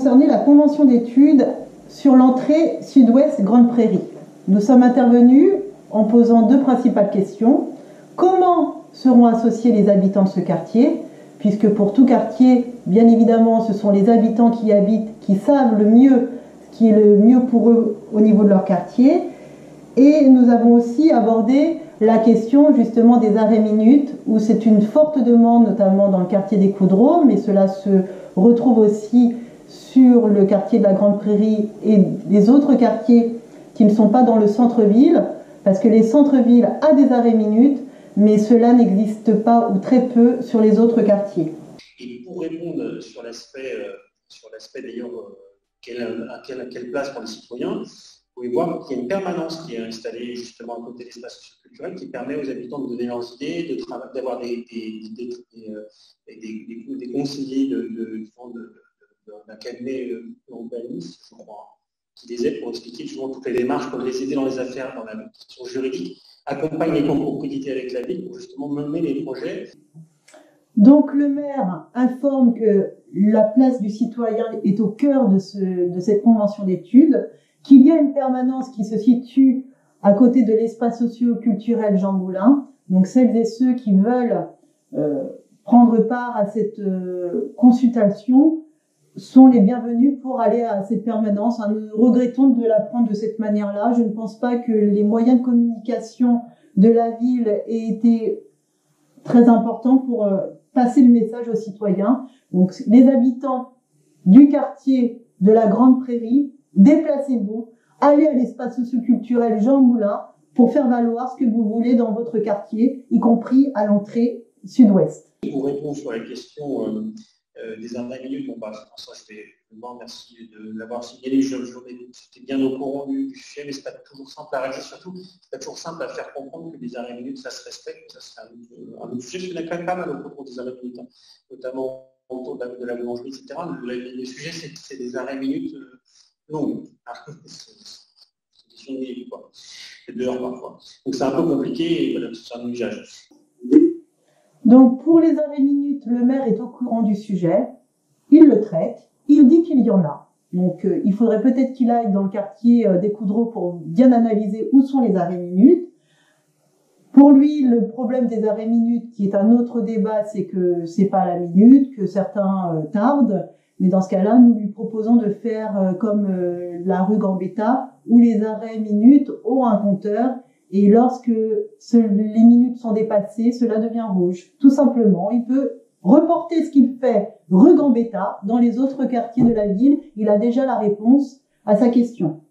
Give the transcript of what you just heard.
concernait la convention d'études sur l'entrée sud-ouest Grande Prairie. Nous sommes intervenus en posant deux principales questions. Comment seront associés les habitants de ce quartier? Puisque pour tout quartier, bien évidemment, ce sont les habitants qui y habitent qui savent le mieux ce qui est le mieux pour eux au niveau de leur quartier. Et nous avons aussi abordé la question justement des arrêts minutes, où c'est une forte demande, notamment dans le quartier des Coudreaux, mais cela se retrouve aussi sur le quartier de la Grande Prairie et les autres quartiers qui ne sont pas dans le centre-ville, parce que les centres-villes ont des arrêts minutes, mais cela n'existe pas ou très peu sur les autres quartiers. Et pour répondre sur l'aspect d'ailleurs, quelle place pour les citoyens, vous pouvez voir qu'il y a une permanence qui est installée justement à côté de l'espace socioculturel qui permet aux habitants de donner leurs idées, d'avoir des conseillers d'un cabinet urbaniste, je crois, qui les aident pour expliquer justement toutes les démarches, pour les aider dans les affaires, dans la question juridique, accompagne les copropriétés avec la ville pour justement mener les projets. Donc le maire informe que la place du citoyen est au cœur de cette convention d'études, qu'il y a une permanence qui se situe à côté de l'espace socio-culturel Jean Moulin. Donc celles et ceux qui veulent prendre part à cette consultation sont les bienvenus pour aller à cette permanence. Nous regrettons de la prendre de cette manière-là. Je ne pense pas que les moyens de communication de la ville aient été très importants pour passer le message aux citoyens. Donc les habitants du quartier de la Grande Prairie, déplacez-vous, allez à l'espace socioculturel Jean Moulin pour faire valoir ce que vous voulez dans votre quartier, y compris à l'entrée sud-ouest. Pour répondre sur la question des arrêts minutes, bon, ça, je vais vous remercier de l'avoir signalé. J'étais bien au courant du sujet, mais ce n'est pas toujours simple à réaliser. Surtout, ce n'est pas toujours simple à faire comprendre que les arrêts minutes, ça se respecte. Ça serait un autre sujet. Il y en a quand même pas mal au cours des arrêts minutes, notamment autour de la boulangerie, etc. Le sujet, c'est des arrêts minutes longues. C'est 2 heures parfois. Donc c'est un peu compliqué et voilà, c'est un usage. Donc pour les arrêts minutes, le maire est au courant du sujet, il le traite, il dit qu'il y en a. Donc il faudrait peut-être qu'il aille dans le quartier des Coudreaux pour bien analyser où sont les arrêts minutes. Pour lui, le problème des arrêts minutes, qui est un autre débat, c'est que c'est pas à la minute, que certains tardent. Mais dans ce cas-là, nous lui proposons de faire comme la rue Gambetta, où les arrêts minutes ont un compteur. Et lorsque les minutes sont dépassées, cela devient rouge. Tout simplement, il peut reporter ce qu'il fait rue Gambetta dans les autres quartiers de la ville. Il a déjà la réponse à sa question.